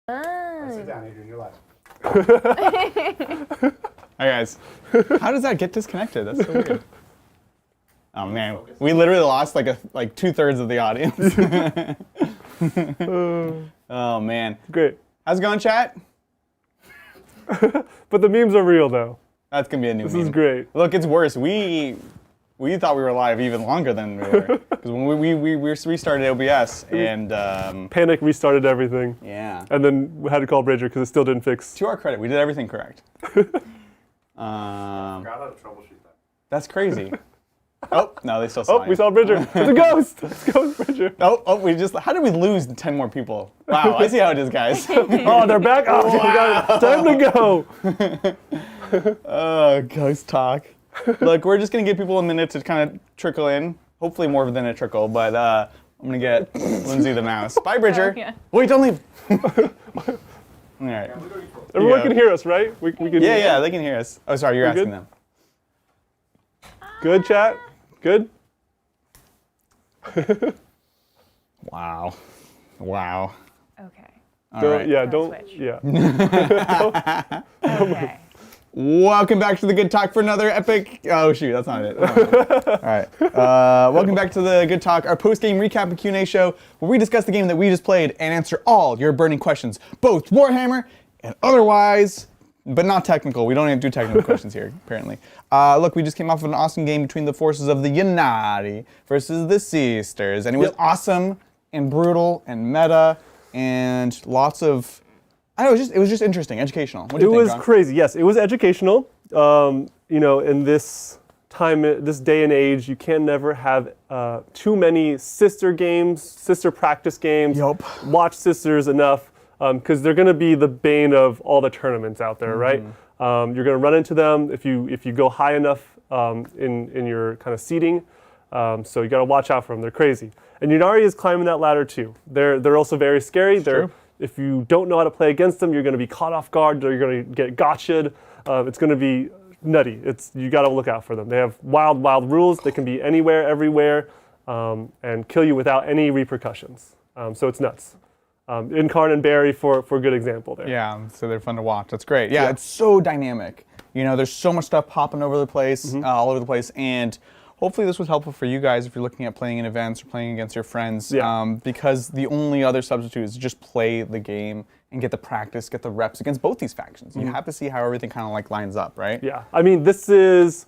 Sit down, Adrian. You're live. Hi guys. How does that get disconnected? That's so weird. Oh man, we literally lost like 2/3 of the audience. Oh man. Great. How's it going, chat? But the memes are real though. That's gonna be a new meme. This is great. Look, it's worse. We thought we were live even longer than we were. Because when we restarted OBS and Panic restarted everything. yeah. And then we had to call Bridger because it still didn't fix. To our credit, we did everything correct. Forgot how to troubleshoot that. That's crazy. Oh, no, they still saw Oh, we saw Bridger. It's a ghost. It's a ghost, Bridger. How did we lose 10 more people? Wow, I see how it is, guys. Oh, they're back. Oh, wow. Time to go. Oh, ghost talk. Look, we're just going to give people a minute to kind of trickle in. Hopefully more than a trickle, but I'm going to get Lindsay the mouse. Bye, Bridger. Oh, yeah. Wait, don't leave. All right. Everyone Yeah. can hear us, right? We can. Yeah, they can hear us. Oh, sorry, you're asking good? them. Good chat. Good. Wow. Wow. Okay. All Don't, right. Yeah. Don't Don't. switch. Yeah. Okay. Welcome back to the Good Talk for another epic. Oh shoot, that's not it. All right. Welcome back to the Good Talk, our post-game recap and Q&A show, where we discuss the game that we just played and answer all your burning questions, both Warhammer and otherwise, but not technical. We don't even do technical questions here, apparently. Look, we just came off of an awesome game between the forces of the Ynnari versus the Sisters, and it was awesome and brutal and meta and lots of. I don't know, it was just interesting, educational. What do you think, It was John? crazy. Yes, it was educational. In this time, this day and age, you can never have too many sister games, sister practice games. Yup. Watch sisters enough, because they're going to be the bane of all the tournaments out there, right? You're going to run into them if you go high enough in your kind of seeding. So you got to watch out for them. They're crazy. And Ynnari is climbing that ladder too. They're also very scary. True. If you don't know how to play against them, you're going to be caught off guard. You're going to get gotcha'd. It's going to be nutty. You got to look out for them. They have wild, wild rules. They can be anywhere, everywhere, and kill you without any repercussions. So it's nuts. Incarn and Barry for a good example there. Yeah, so they're fun to watch. That's great. Yeah, it's so dynamic. You know, there's so much stuff popping over the place, all over the place, and hopefully this was helpful for you guys if you're looking at playing in events or playing against your friends, because the only other substitute is just play the game and get the practice, get the reps against both these factions. You have to see how everything kind of like lines up, right? Yeah, I mean, this is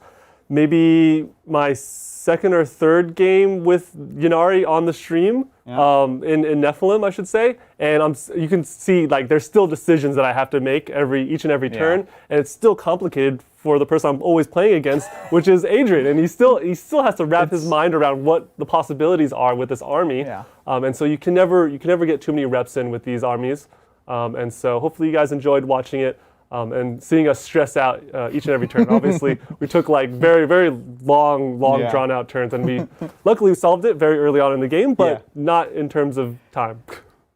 maybe my second or third game with Ynnari on the stream, in Nephilim, I should say. And you can see like there's still decisions that I have to make each and every turn, and it's still complicated for the person I'm always playing against, which is Adrian, and he still has to wrap his mind around what the possibilities are with this army. Yeah. And so you can never get too many reps in with these armies. And so hopefully you guys enjoyed watching it. And seeing us stress out each and every turn. Obviously, we took like very, very long, drawn out turns, and we luckily solved it very early on in the game, but not in terms of time.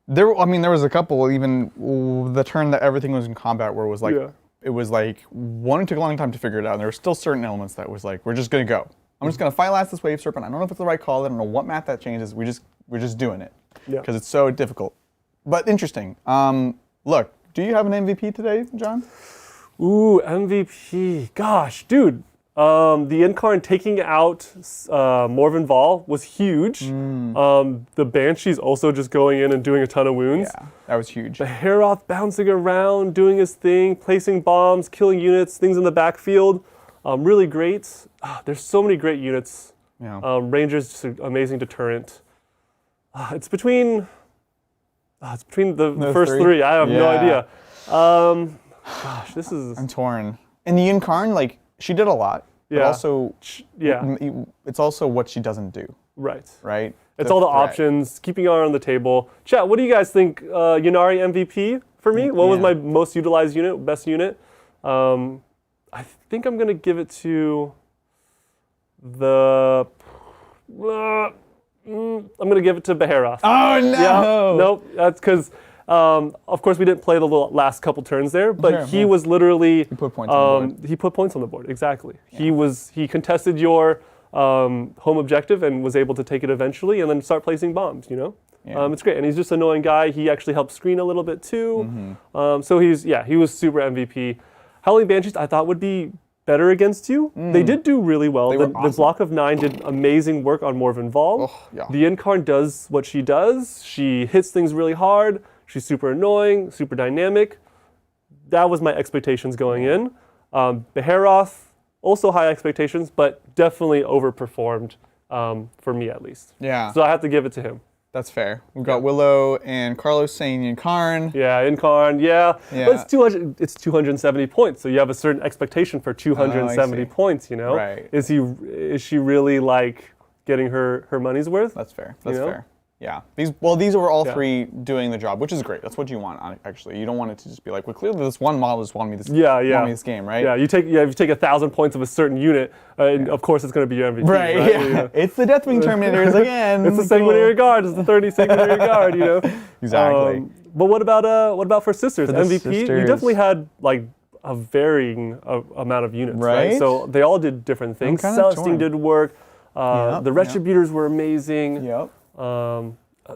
There was a couple, even the turn that everything was in combat where it was like, one, it took a long time to figure it out, and there were still certain elements that was like, we're just gonna go. I'm just gonna fight last this wave serpent. I don't know if it's the right call. I don't know what math that changes. We're just doing it because it's so difficult, but interesting. Look. Do you have an MVP today, John? Ooh, MVP. Gosh, dude. The Incarn taking out Morven Val was huge. The Banshee's also just going in and doing a ton of wounds. Yeah, that was huge. The Heroth bouncing around, doing his thing, placing bombs, killing units, things in the backfield. Really great. There's so many great units. Yeah. Rangers, just an amazing deterrent. It's between the first three. I have no idea. Gosh, this is. I'm torn. And the Incarn, like, she did a lot. But also, it's also what she doesn't do. Right. Right? It's all the options, keeping her on the table. Chat, what do you guys think? Ynnari MVP for me? What was my most utilized unit, best unit? I think I'm going to give it to the. I'm going to give it to Beheroth. Oh, no! Yeah, nope, that's because, of course, we didn't play the last couple turns there, but he was literally... He put points on the board. He put points on the board, exactly. Yeah. He contested your home objective and was able to take it eventually and then start placing bombs, you know? Yeah. It's great. And he's just an annoying guy. He actually helped screen a little bit too. So he was super MVP. Howling Banshees I thought would be better against you. They did do really well. The block of 9 did amazing work on Morven Vol. Oh, yeah. The Incarn does what she does. She hits things really hard. She's super annoying, super dynamic. That was my expectations going in. Beheroth, also high expectations, but definitely overperformed for me at least. Yeah. So I have to give it to him. That's fair. We've got Willow and Carlos saying Ynnari. Yeah, Incarn, yeah. Yeah. But it's 270 points, so you have a certain expectation for 270 see. points, you know? Right. Is she really like getting her money's worth? That's fair. That's You know? fair. Yeah. These were all three doing the job, which is great. That's what you want, actually. You don't want it to just be like, well, clearly this one model just won me this, won me this game, right? Yeah, if you take 1,000 points of a certain unit, and of course it's going to be your MVP. Right, yeah. It's the Deathwing Terminators again. It's the Sanguinary Guard. It's the 30 Sanguinary Guard, you know? Exactly. But what about for Sisters? For the MVP, you Sisters. definitely had like a varying amount of units, right? Right. So they all did different things. kinda Celestine torn. did work. Yep, The Retributors were amazing. Yep.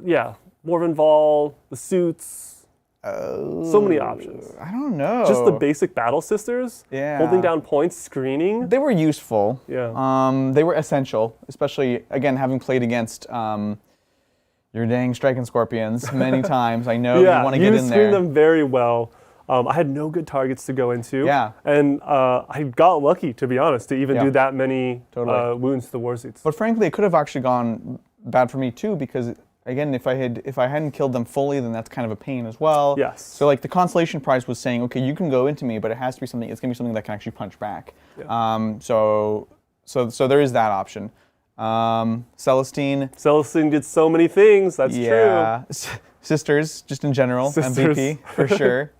Yeah, Morven Vol, the suits, so many options. I don't know. Just the basic Battle Sisters, Yeah. holding down points, screening. They were useful. Yeah. They were essential, especially, again, having played against your dang Striking Scorpions many times. I know you want to get in there. you screened them very well. I had no good targets to go into. Yeah. And I got lucky, to be honest, to even Yeah. do that many Totally. wounds to the war seats. But frankly, it could have actually gone bad for me too, because again, if I hadn't killed them fully, then that's kind of a pain as well. Yes. So like the consolation prize was saying, okay, you can go into me, but it has to be something. It's gonna be something that can actually punch back. Yeah. So there is that option. Celestine. Celestine did so many things. That's Yeah. true. Sisters, just in general, Sisters. MVP for sure.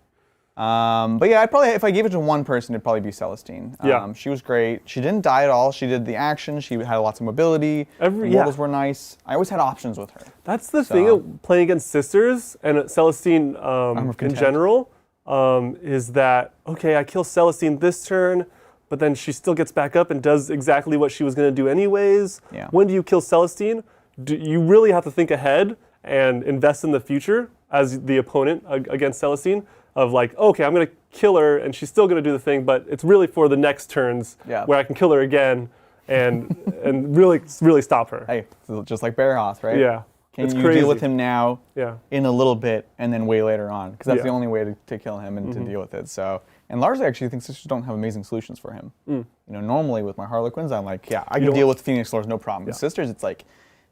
But yeah, I'd probably, if I gave it to one person, it'd probably be Celestine. Yeah. She was great. She didn't die at all. She did the action. She had lots of mobility. The models were nice. I always had options with her. That's the thing of playing against Sisters and Celestine in Content. general, is that, okay, I kill Celestine this turn, but then she still gets back up and does exactly what she was going to do anyways. Yeah. When do you kill Celestine? You really have to think ahead and invest in the future as the opponent against Celestine. Of like, okay, I'm going to kill her, and she's still going to do the thing, but it's really for the next turns where I can kill her again and really stop her. Hey, just like Beheroth, right? Yeah. Can It's you crazy. deal with him now Yeah. in a little bit and then way later on? Because that's Yeah. the only way to kill him and to deal with it. So, and largely, I actually think Sisters don't have amazing solutions for him. You know, normally with my Harlequins, I'm like, yeah, I can deal with Phoenix Lords, no problem. With Sisters, it's like,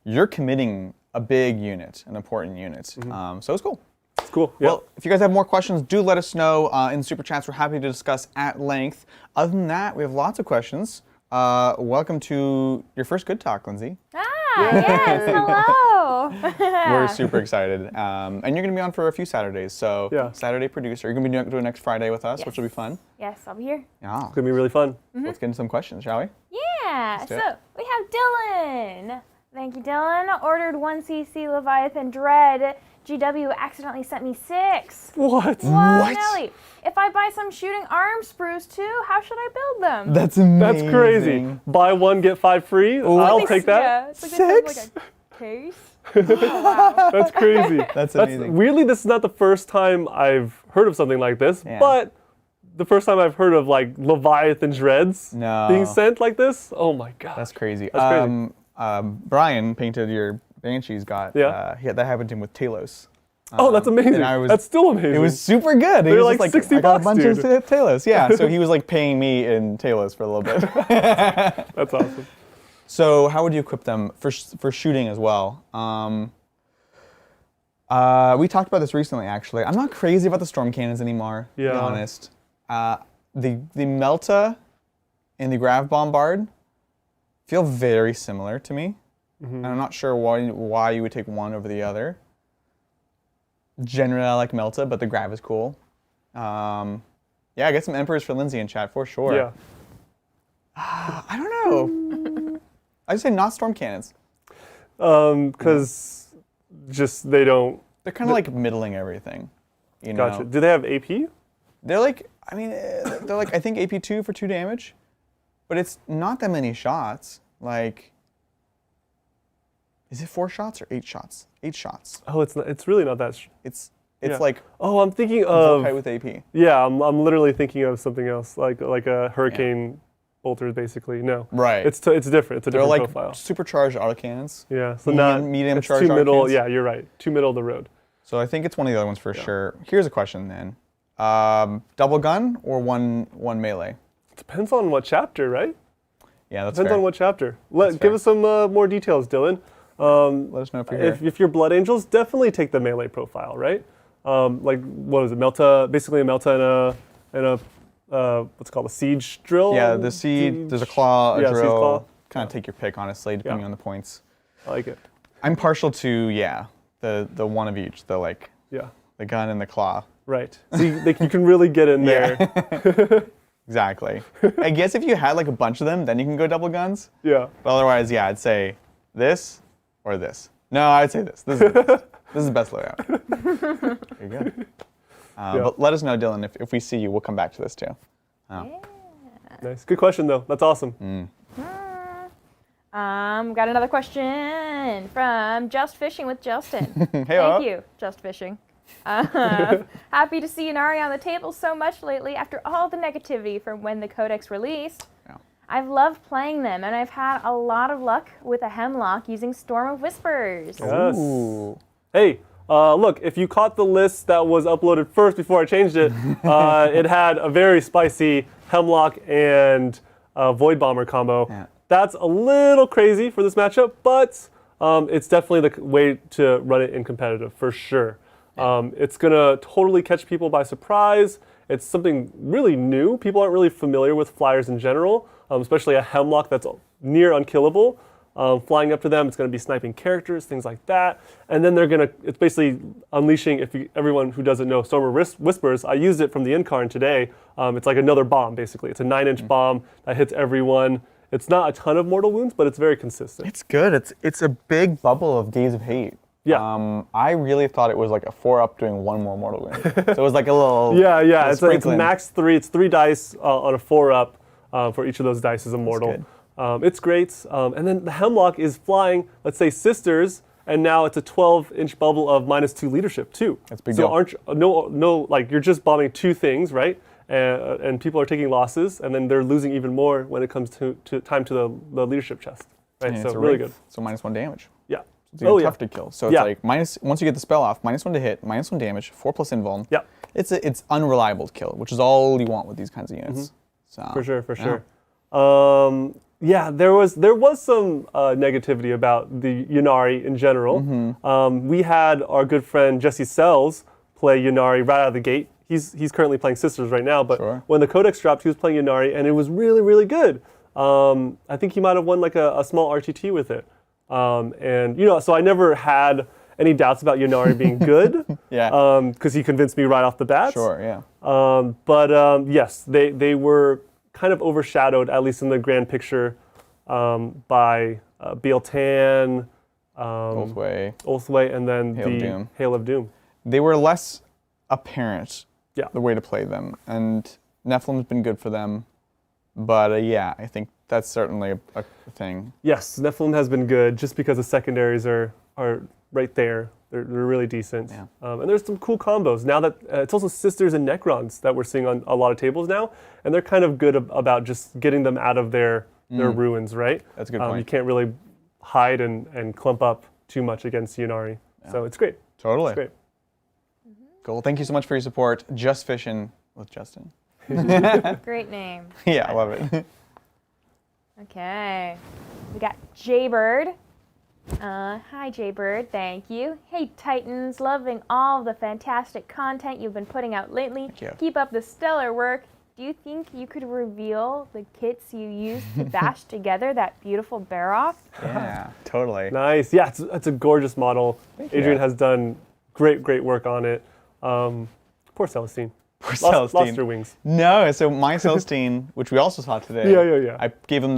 you're committing a big unit, an important unit. So it's cool. It's cool. Yeah. Well, if you guys have more questions, do let us know in the Super Chats. We're happy to discuss at length. Other than that, we have lots of questions. Welcome to your first Good Talk, Lindsay. Yes, hello. We're super excited. And you're going to be on for a few Saturdays. So Saturday producer. You're going to be doing next Friday with us, which will be fun. Yes, I'll be here. Yeah. It's going to be really fun. Let's get into some questions, shall we? Yeah, do so we have Dylan. Thank you, Dylan. Ordered 1cc Leviathan Dread. GW accidentally sent me 6. What? What? Nelly, if I buy some shooting arm sprues too, how should I build them? That's amazing. That's crazy. Buy 1, get 5 free. I'll take that. Yeah, it's like they send, like, a case. Oh, wow. That's crazy. That's amazing. Weirdly, this is not the first time I've heard of something like this, Yeah. but the first time I've heard of like Leviathan Dreads No. being sent like this. Oh my god. That's crazy. That's crazy. Brian painted your Banshees that happened to him with Talos. Oh, that's amazing. And That's still amazing. It was super good. He They're was like just $60, I got a bunch dude. of Talos. Yeah, so he was like paying me in Talos for a little bit. That's awesome. So how would you equip them for shooting as well? We talked about this recently, actually. I'm not crazy about the storm cannons anymore, to be honest. The Melta and the Grav Bombard feel very similar to me. And I'm not sure why you would take one over the other. Generally, I like Melta, but the Grav is cool. Yeah, get some Emperors for Lindsay in chat, for sure. Yeah. I don't know. I'd say not storm cannons. Because just they don't. They're kind of like middling everything. You know? Gotcha. Do they have AP? They're like, I mean, they're like, I think AP2 for 2 damage. But it's not that many shots. like, is it 4 shots or 8 shots? 8 shots. Oh, it's really not that. It's Yeah. like Oh, I'm thinking full of. kite with AP. Yeah, I'm literally thinking of something else, like a hurricane bolter, basically. No. Right. It's different. It's a They're different like profile. supercharged autocannons. Yeah. So medium it's charged too middle. autocannons. Yeah, you're right. Too middle of the road. So I think it's one of the other ones for sure. Here's a question then. Double gun or one melee? Depends on what chapter, right? Yeah, that's Depends fair. on what chapter. That's Give fair. us some more details, Dylan. Let us know if you're here. If you're Blood Angels, definitely take the melee profile, right? Like what is it? Basically a Melta and a what's it called, a siege drill. Yeah, the seed, there's a claw, a Yeah, siege drill. claw. Kind of take your pick, honestly, depending Yeah. on the points. I like it. I'm partial to, the one of each, Yeah. the gun and the claw. Right. So you can really get in there. Exactly. I guess if you had like a bunch of them, then you can go double guns. Yeah. But otherwise, yeah, I'd say this or this. No, I'd say this. This is the best. This is the best layout. There you go. But let us know, Dylan, if we see you, we'll come back to this too. Nice. Good question, though. That's awesome. Got another question from Just Fishing with Justin. Hey-o. Thank you, Just Fishing. Happy to see Ynnari on the table so much lately after all the negativity from when the Codex released. Yeah. I've loved playing them, and I've had a lot of luck with a Hemlock using Storm of Whispers. Yes. Ooh. Hey, look, if you caught the list that was uploaded first before I changed it, it had a very spicy Hemlock and Void Bomber combo. Yeah. That's a little crazy for this matchup, but it's definitely the way to run it in competitive, for sure. It's going to totally catch people by surprise. It's something really new. People aren't really familiar with flyers in general, especially a Hemlock that's near unkillable. Flying up to them, it's going to be sniping characters, things like that. And then it's basically unleashing, everyone who doesn't know Storm of Whispers, I used it from the Incarn today. It's like another bomb, basically. It's a 9-inch bomb that hits everyone. It's not a ton of mortal wounds, but it's very consistent. It's good. It's a big bubble of Gaze of Hate. Yeah. I really thought it was like a 4-up doing 1 more mortal wound. So it was like a little Yeah. little It's sprinkling. max 3. It's 3 dice on a 4-up for each of those dice is immortal. It's great. And then the Hemlock is flying, let's say, Sisters, and now it's a 12-inch bubble of -2 leadership too. That's a big so deal. like you're just bombing 2 things, right? And people are taking losses, and then they're losing even more when it comes to time to the leadership chest. Right. And So it's a really wraith, good. So -1 damage. Yeah. It's tough to kill. So it's Yeah. like once you get the spell off, -1 to hit, -1 damage, 4+ invuln. Yeah. It's unreliable to kill, which is all you want with these kinds of units. So For sure. yeah. Yeah, there was some negativity about the Ynnari in general. We had our good friend Jesse Sells play Ynnari right out of the gate. He's currently playing Sisters right now, but Sure. when the Codex dropped, he was playing Ynnari, and it was really, really good. I think he might have won like a small RTT with it. And so I never had any doubts about Ynnari being good. Yeah. Because he convinced me right off the bat. Sure, yeah. But yes, they were kind of overshadowed, at least in the grand picture, by Biel-Tan, Oathway, and then Hail of the Doom. Hail of Doom. They were less apparent, Yeah. the way to play them. And Nephilim's been good for them. But yeah, I think that's certainly a thing. Yes, Nephilim has been good just because the secondaries are right there. They're really decent. Yeah. And there's some cool combos. Now that it's also Sisters and Necrons that we're seeing on a lot of tables now. And they're kind of good about just getting them out of their ruins, right? That's a good point. You can't really hide and clump up too much against Ynnari. Yeah. So it's great. Totally. It's great. Cool. Thank you so much for your support. Just Fishing with Justin. Great name. Yeah, I love it. Okay. We got Jaybird. Hi, Jaybird. Thank you. Hey, Titans. Loving all the fantastic content you've been putting out lately. Thank you. Keep up the stellar work. Do you think you could reveal the kits you used to bash together that beautiful bear-off? Yeah, totally. Nice. Yeah, it's a gorgeous model. Thank you. Adrian has done great work on it. Poor Celestine. Poor Lost Celestine. her wings. No, so my Celestine, which we also saw today. Yeah. I gave her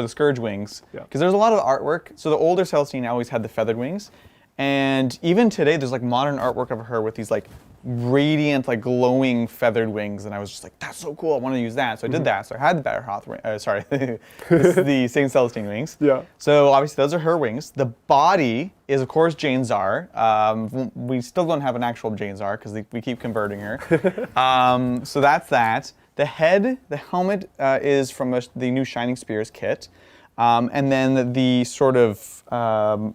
the Scourge wings Yeah. because there's a lot of artwork. So the older Celestine always had the feathered wings, And even today, there's like modern artwork of her with these like radiant, like glowing feathered wings, and I was just like, that's so cool. I want to use that, so I did that. So I had the Betterhoth, sorry, this is the St. Celestine wings. Yeah. So obviously those are her wings. The body is of course Jane Czar. We still don't have an actual Jane Czar because we keep converting her. So that's that. The head, the helmet is from the new Shining Spears kit, and then the sort of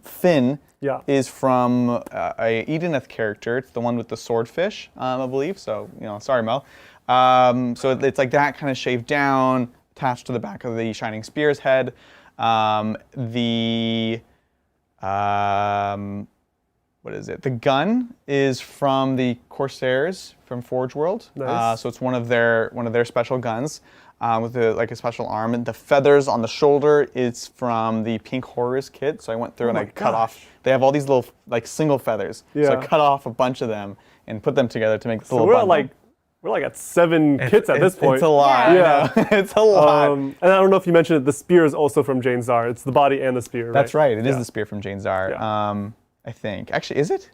fin. Yeah. Is from a Edeneth character. It's the one with the swordfish, I believe. So, sorry, Mel. So it's like that kind of shaved down, attached to the back of the Shining Spears head. What is it? The gun is from the Corsairs from Forge World. Nice. So it's one of their special guns. With a special arm, and the feathers on the shoulder is from the Pink Horrors kit. So I went through and I cut off. They have all these little like single feathers. Yeah. So I cut off a bunch of them and put them together to make this little we're bundle. we're at 7 kits at this point. It's a lot. Yeah. It's a lot. And I don't know if you mentioned it, the spear is also from Jane Czar. It's the body and the spear. That's right. It is Yeah. the spear from Jane Czar. Yeah. I think. Actually, is it?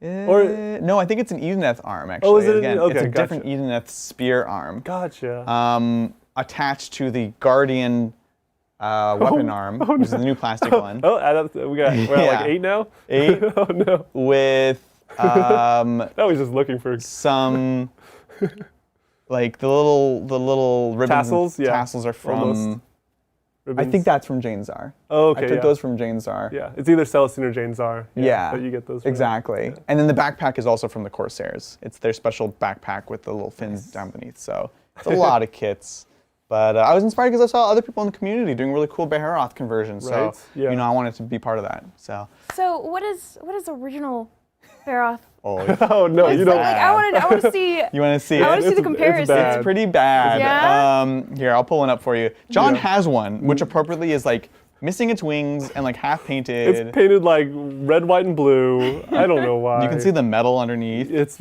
Or- No, I think it's an Edeneth arm. Actually, Oh, is it? Again, Okay, it's a gotcha. different Edeneth spear arm. Gotcha. Attached to the Guardian weapon arm, which is the new plastic one. Oh, we're at Yeah. like 8 now? 8 Oh no. with I was just looking for some like the little ribbons. Tassels? Yeah. Tassels are from. Almost. I ribbons. think that's from Jane Czar. Oh, okay. I took yeah. those from Jane Czar. Yeah, it's either Celestine or Jane Czar. Yeah. But you get those from. Exactly. And then the backpack is also from the Corsairs. It's their special backpack with the little fins down beneath. So it's a lot of kits. But I was inspired because I saw other people in the community doing really cool Beheroth conversions. Right, So yeah. I wanted to be part of that. So. So what is original Beheroth? Oh, Oh no, you don't. Like I want to see. you want to see I want it? to see the It's comparison. bad. It's pretty bad. Yeah? Here, I'll pull one up for you. John Yeah. has one, which appropriately is like missing its wings and like half painted. It's painted like red, white, and blue. I don't know why. You can see the metal underneath. It's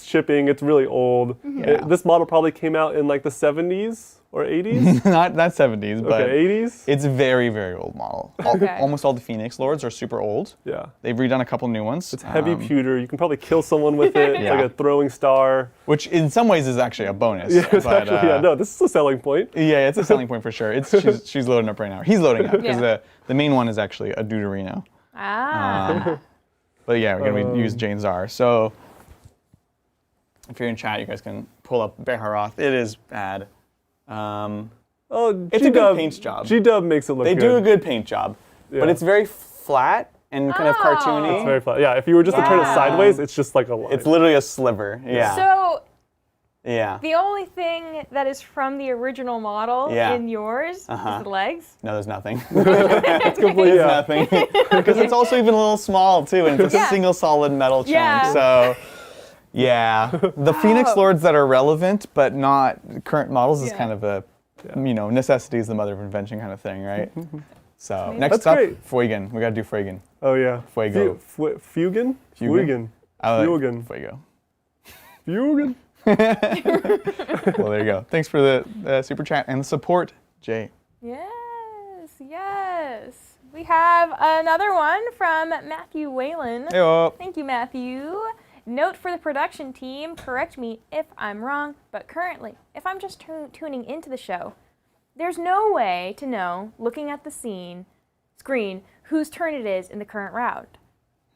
chipping. It's really old. Yeah. This model probably came out in like the 70s or 80s. not 70s, but Okay, 80s. it's a very, very old model. Okay. Almost all the Phoenix Lords are super old. Yeah. They've redone a couple new ones. It's heavy pewter. You can probably kill someone with it. It's Yeah. like a throwing star. Which in some ways is actually a bonus. Yeah, it's but, actually, no, this is a selling point. Yeah, it's a selling point for sure. She's loading up right now. He's loading up because Yeah. the main one is actually a Deuterino. Ah. But yeah, we're going to use Jane Czar. So if you're in chat, you guys can pull up Beheroth. It is bad. Oh, It's a good paint job. G-Dub makes it look They good. do a good paint job, but Yeah. it's very flat and kind of Oh. cartoony. It's very fun. Yeah, if you were just to turn it Yeah. sideways, it's just like a line. It's literally a sliver. Yeah. So yeah. the only thing that is from the original model Yeah. in yours is the legs. No, there's nothing. It's complete. There's Yeah. nothing. Because it's also even a little small too, and it's a Yeah. single solid metal chunk. Yeah. So, yeah, the Phoenix Lords that are relevant but not current models is Yeah. kind of a, necessity is the mother of invention kind of thing, right? So next That's up, great. Fuigen. We gotta do Fuigen. Oh yeah. Fuego. Fugen? Fugen? Fugen. Fuego. Fugen. Well, there you go. Thanks for the super chat and the support, Jay. Yes. We have another one from Matthew Whalen. Hey, Thank you, Matthew. Note for the production team, correct me if I'm wrong, but currently, if I'm just tuning into the show, there's no way to know, looking at the screen, whose turn it is in the current round.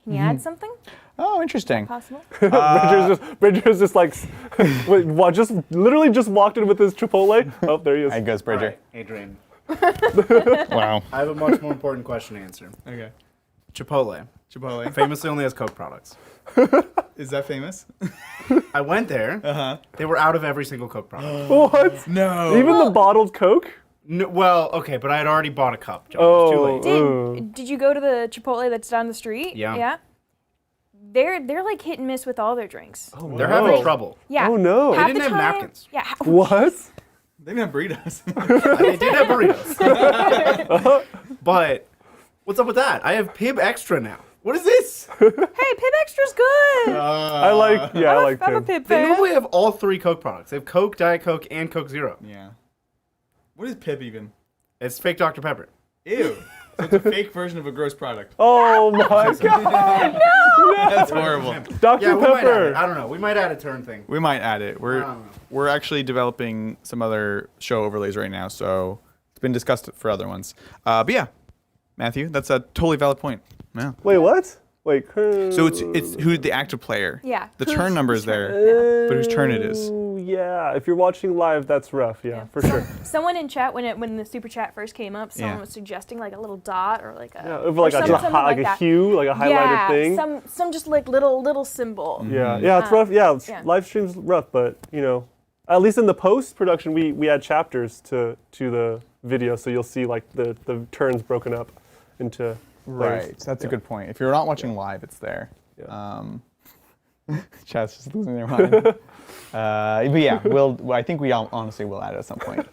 Can you add something? Oh, interesting. Possible? Bridger's just like, literally just walked in with his Chipotle. Oh, there he is. There goes Bridger. Alright, Adrian, Wow. I have a much more important question to answer. Okay. Chipotle Chipotle. famously only has Coke products. Is that famous? I went there. They were out of every single Coke product. What? No. Even the bottled Coke? No, well, okay, but I had already bought a cup. John. It was too late. Did you go to the Chipotle that's down the street? Yeah. Yeah. They're like hit and miss with all their drinks. Oh, They're no. having trouble. Yeah. Oh, no. Half They didn't the have time- napkins. Yeah. What? They didn't have burritos. They did have burritos. But what's up with that? I have Pib Extra now. What is this? Hey, Pib Extra's good. I like I'm a Pib. Pib They fan. normally have all three Coke products. They have Coke, Diet Coke, and Coke Zero. Yeah. What is Pip even? It's fake Dr. Pepper. Ew. It's a fake version of a gross product. Oh my god! That's horrible. Dr. Yeah, we might add Pepper. it. I don't know. We might add a turn thing. We might add it. I don't know. We're actually developing some other show overlays right now, so it's been discussed for other ones. But yeah, Matthew, that's a totally valid point. Yeah. Wait, what? Wait. So it's who the active player. Yeah. The Who's- turn number is there, Uh, but whose turn it is. Yeah, if you're watching live, that's rough. Yeah, for sure. Someone in chat when the super chat first came up, someone Yeah. was suggesting like a little dot or like a Yeah, over like or a, something like a that. hue, like a highlighted Yeah, thing. some just like little symbol. Yeah, yeah, it's rough. Yeah, yeah. live stream's rough, but you know, at least in the post production, we add chapters to the video, so you'll see like the turns broken up into layers. Right. That's a good point. If you're not watching live, it's there. Yeah. Chat's just losing their mind. But yeah, I think we honestly will add it at some point.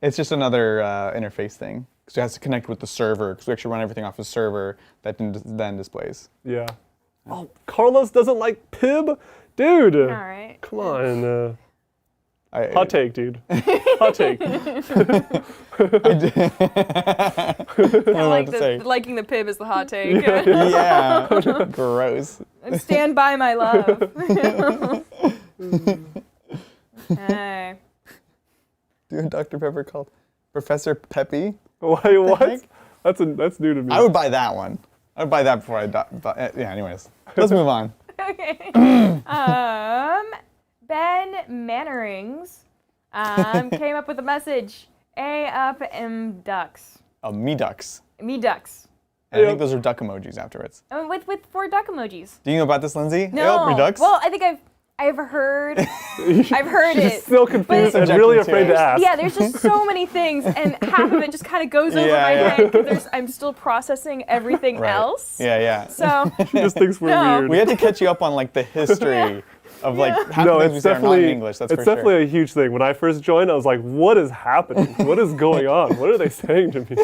It's just another interface thing. Because it has to connect with the server, because we actually run everything off a server that then displays. Yeah. Oh, Carlos doesn't like Pib, dude. All right. Come on. I Hot take, dude. Hot take. Liking the pib is the hot take. Yeah. Gross. Stand by my love. Okay. Do a Dr. Pepper called Professor Peppy. Wait, what? heck? That's new to me. I would buy that one. I would buy that before I die. Yeah, anyways. Let's move on. Okay. Ben Mannerings came up with a message. A up M ducks. Oh, me ducks. Me ducks. And I think those are duck emojis afterwards. With 4 duck emojis. Do you know about this, Lindsay? No. Me ducks? Well, I think I've heard She's it. still confused and Subjected really to afraid it. to ask. Yeah, there's just so many things, and half of it just kind of goes over Yeah, my yeah. head because I'm still processing everything Right. else. Yeah. So She just thinks we're No. weird. We had to catch you up on like the history of like half No, the things we it's say are not in definitely English. That's it's for sure. definitely a huge thing. When I first joined, I was like, "What is happening? What is going on? What are they saying to me?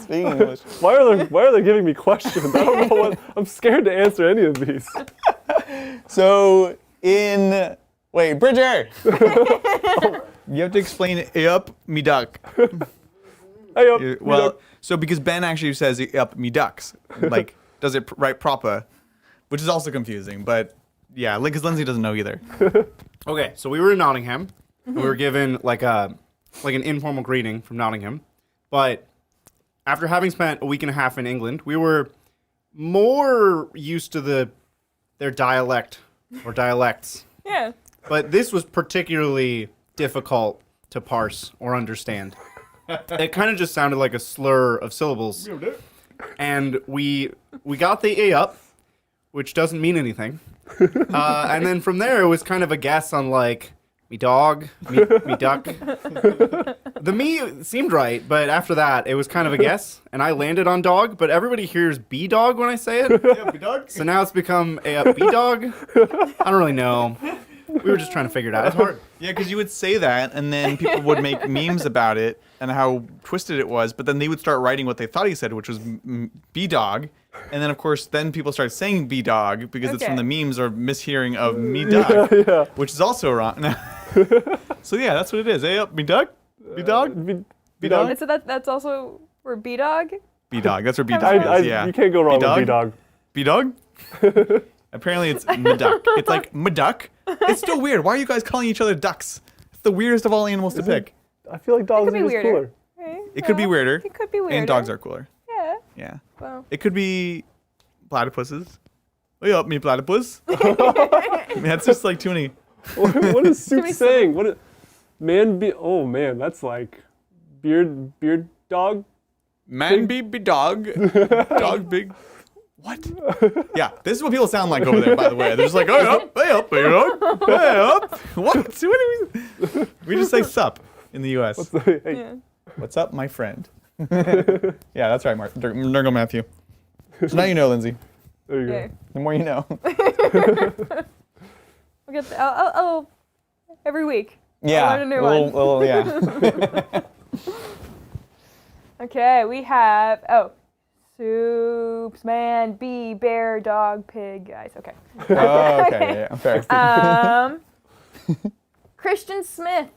Speaking English. Why are they giving me questions? I don't know what. I'm scared to answer any of these." So wait, Bridger. You have to explain up me duck. Hey, up, Well, so because Ben actually says up me ducks, like does it right proper, which is also confusing. But yeah, because Lindsay doesn't know either. Okay, so we were in Nottingham. We were given like an informal greeting from Nottingham, but after having spent a week and a half in England, we were more used to their dialect or dialects. yeah. But this was particularly difficult to parse or understand. It kind of just sounded like a slur of syllables. And we got the A up, which doesn't mean anything. And then from there, it was kind of a guess on like, me dog, me duck. The me seemed right, but after that, it was kind of a guess. And I landed on dog, but everybody hears B-dog when I say it. Yeah, me dog. So now it's become a B-dog. I don't really know. We were just trying to figure it out. It's hard. Yeah, because you would say that, and then people would make memes about it and how twisted it was. But then they would start writing what they thought he said, which was B-dog. And then, of course, then people start saying B-dog because it's from the memes or mishearing of me duck, Yeah. which is also wrong. So yeah, that's what it is. Hey, up, me duck, B-dog, B-dog, And so that's also for B dog. B-dog. That's where B-dog is. Yeah, You can't go wrong with B-dog? B-Dog. B-dog. Apparently, it's me-duck. It's like me-duck. It's still weird. Why are you guys calling each other ducks? It's the weirdest of all animals to pick. I feel like dogs could are be just weirder. cooler. Right? It could be weirder. It could be weirder. And dogs are cooler. Yeah. Yeah. Well. It could be platypuses. Hey up, me platypus. I mean, that's just like too many. What is Soup be saying? What is, oh man, that's like beard dog. Man be dog. Dog big. What? Yeah, this is what people sound like over there, by the way. They're just like, hey up, hey up, hey up, hey up. What? What do we just say sup in the US. Hey, Yeah. What's up, my friend? Yeah, that's right, Nurgle Matthew. So now you know, Lindsay. there you Okay. go. The more you know. We'll get oh, every week. Yeah. learn a new one. Yeah. Okay, we have Soups, man, bee, bear, dog, pig, guys. Okay. Oh, okay. Yeah, fair. Christian Smith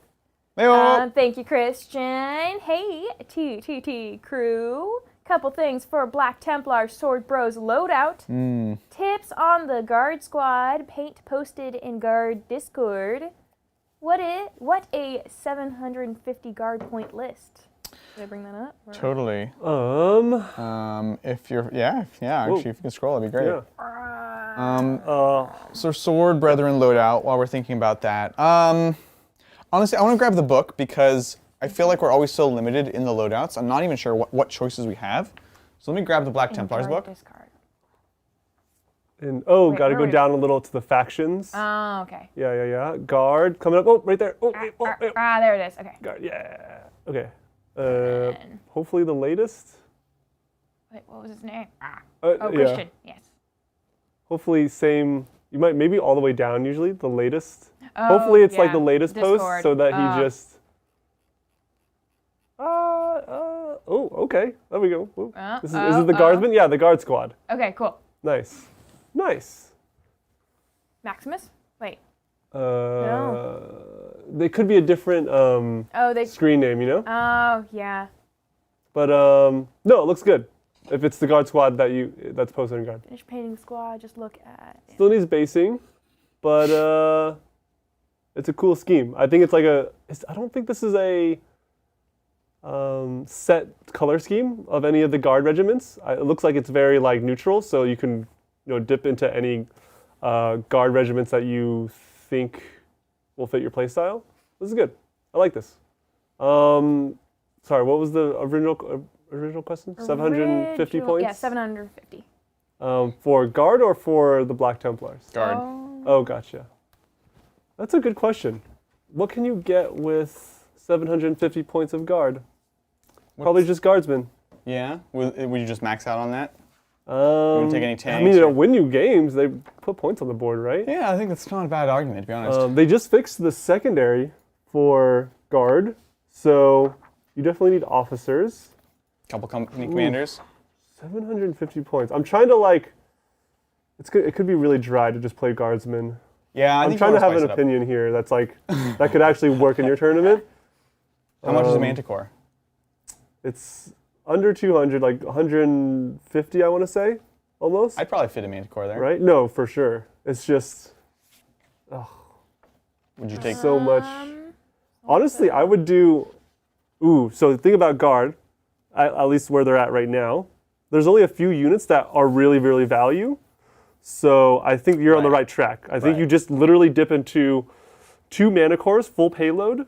Thank you, Christian. Hey, TTT crew. Couple things for Black Templar Sword Bros loadout. Tips on the Guard Squad. Paint posted in Guard Discord. What a 750 guard point list. Did I bring that up? Or? Totally. If you're, actually, if you can scroll, that'd be great. Yeah. So Sword Brethren loadout, while we're thinking about that. Honestly, I want to grab the book because I feel like we're always so limited in the loadouts. I'm not even sure what choices we have. So let me grab the Black Templars book. Discard. And gotta go down a little to the factions. Oh, okay. Yeah. Guard coming up. Oh, right there. Oh, wait, There it is. Okay. Guard. Yeah. Okay. Hopefully the latest. Wait, what was his name? Yeah. Christian. Yes. Hopefully same. You might maybe all the way down. Usually the latest. Hopefully it's like the latest Discord. post so that he just. Okay. There we go. Is it the Guardsman? Yeah, the Guard Squad. Okay, cool. Nice. Maximus? Wait. They could be a different screen name, you know? Oh, yeah. But no, it looks good. If it's the Guard Squad that's posted in Guard. Finish painting squad, just look at it. Still needs basing, but it's a cool scheme. I think it's like I don't think this is a set color scheme of any of the Guard regiments. It looks like it's very like neutral, so you can dip into any Guard regiments that you think will fit your playstyle. This is good. I like this. Sorry, what was the original question? 750 points? Yeah, 750. For Guard or for the Black Templars? Guard. Oh, gotcha. That's a good question. What can you get with 750 points of Guard? Probably just Guardsmen. Yeah? Would you just max out on that? You Um, wouldn't take any tanks? I mean, it'll win you games. They put points on the board, right? Yeah, I think that's not a bad argument, to be honest. They just fixed the secondary for Guard, so you definitely need officers. Couple company commanders. 750 points. I'm trying to it could be really dry to just play Guardsmen. Yeah, I'm trying to have an opinion here that's that could actually work in your tournament. How much is a Manticore? It's under 200, like 150, I want to say, almost. I'd probably fit a Manticore there. Right? No, for sure. It's just Would you take so much. Honestly, I would do. So the thing about Guard, at least where they're at right now, there's only a few units that are really, really value. So I think you're on the right track. I think you just literally dip into 2 mana cores, full payload,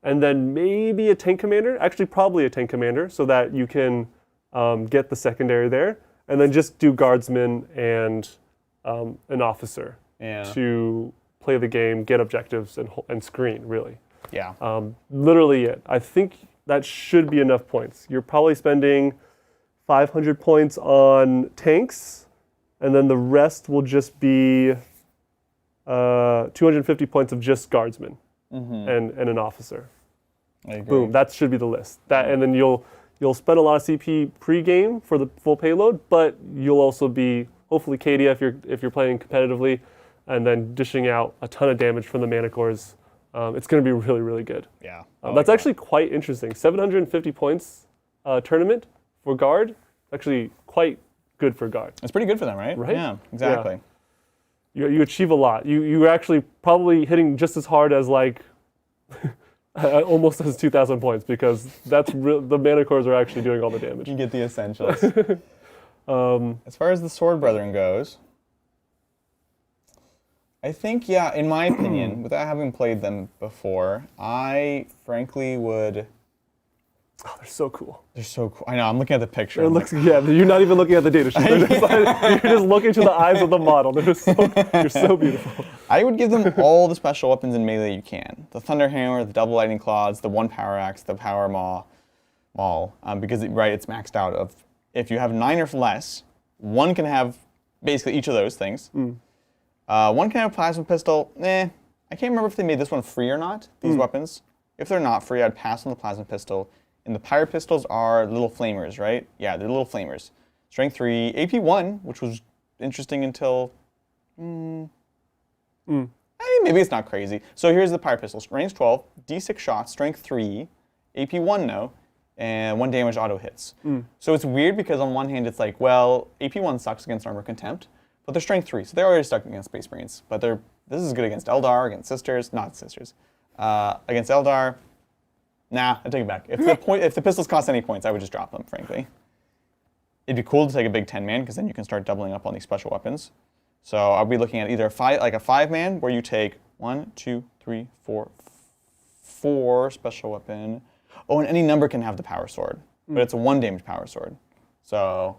and then maybe a tank commander. Actually, probably a tank commander, so that you can get the secondary there, and then just do Guardsmen and an officer to play the game, get objectives, and screen, really. Yeah. Literally it. I think that should be enough points. You're probably spending 500 points on tanks, and then the rest will just be 250 points of just Guardsmen and an officer. I agree. Boom, that should be the list. And then you'll spend a lot of CP pre-game for the full payload, but you'll also be hopefully KD if you're playing competitively, and then dishing out a ton of damage from the mana cores. It's going to be really, really good. Yeah. That's actually quite interesting. 750 points tournament for Guard. Actually quite good for Guard. It's pretty good for them, right? Right? Yeah, exactly. Yeah. You achieve a lot. You're actually probably hitting just as hard as almost as 2,000 points, because the mana cores are actually doing all the damage. You get the essentials. As far as the Sword Brethren goes, I think, in my opinion, without having played them before, I frankly would... Oh, they're so cool. They're so cool. I know, I'm looking at the picture. You're not even looking at the data sheet. You're just looking to the eyes of the model. They're so beautiful. I would give them all the special weapons in melee you can. The Thunderhammer, the Double Lightning Claws, the 1 Power Axe, the Power Maul, because it's maxed out of, if you have 9 or less, one can have basically each of those things. One can have a Plasma Pistol. I can't remember if they made this one free or not, these weapons. If they're not free, I'd pass on the Plasma Pistol. And the Pirate Pistols are little flamers, right? Yeah, they're little flamers. Strength 3, AP 1, which was interesting until... maybe maybe it's not crazy. So here's the Pirate Pistol. Range 12, D6 shots, strength 3, AP 1 no, and 1 damage auto hits. So it's weird because on one hand it's like, well, AP 1 sucks against Armor Contempt, but they're strength 3, so they're already stuck against Space Marines. But this is good against Eldar, against Sisters, not Sisters. Against Eldar, nah, I take it back. If the pistols cost any points, I would just drop them, frankly. It'd be cool to take a big 10-man, because then you can start doubling up on these special weapons. So I'll be looking at either a 5-man, where you take 1, 2, 3, 4, 4 special weapon. Oh, and any number can have the power sword, but it's a 1 damage power sword. So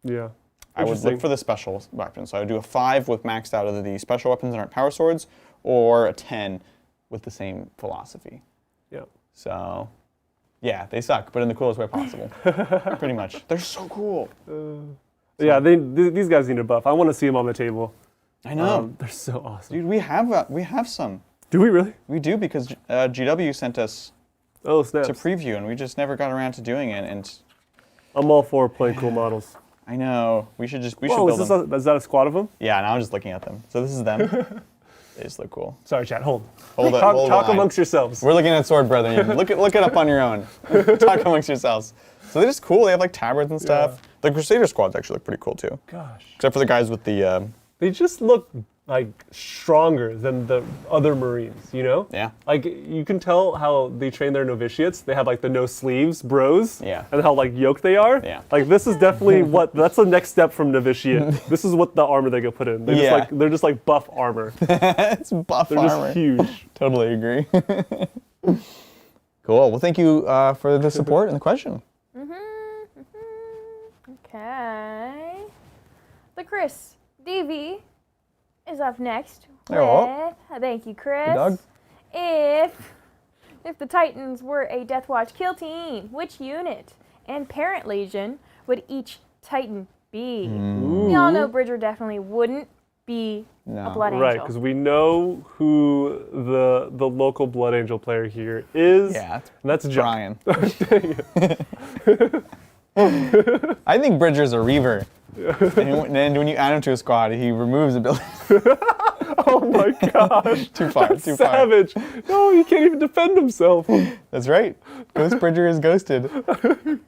Yeah. I would look for the special weapon. So I would do a 5 with maxed out of the special weapons that aren't power swords, or a 10 with the same philosophy. Yeah. So, yeah, they suck, but in the coolest way possible. Pretty much. They're so cool. Yeah, these guys need a buff. I want to see them on the table. I know. They're so awesome. Dude, we have some. Do we really? We do, because GW sent us Oh, snaps. to preview, and we just never got around to doing it. And I'm all for playing cool models. I know we should Whoa, build them. is that a squad of them? Yeah, now I'm just looking at them. So this is them. They just look cool. Sorry, chat. Hold Hold it. Talk amongst yourselves. We're looking at Sword Brethren. Look it up on your own. Talk amongst yourselves. So they're just cool. They have like tabards and stuff. Yeah. The Crusader squads actually look pretty cool too. Gosh. Except for the guys with the. They just look like stronger than the other Marines, you know? Yeah. Like you can tell how they train their novitiates. They have like the no sleeves bros. Yeah. And how like yoked they are. Yeah. Like this is definitely that's the next step from novitiate. This is what the armor they get put in. They're just like buff armor. It's buff They're armor. just huge. Totally agree. Cool. Well, thank you for the support and the question. Okay. The Chris DV is up next. Hello. Thank you, Chris. Hey, Doug. If the Titans were a Death Watch kill team, which unit and Parent Legion would each Titan be? We all know Bridger definitely wouldn't be a Blood Right, Angel. because we know who the local Blood Angel player here is. Yeah. And that's John. Brian. I think Bridger's a Reaver. And then when you add him to a squad, he removes abilities. Oh my gosh. Too far. Savage. No, he can't even defend himself. That's right. Ghost Bridger is ghosted.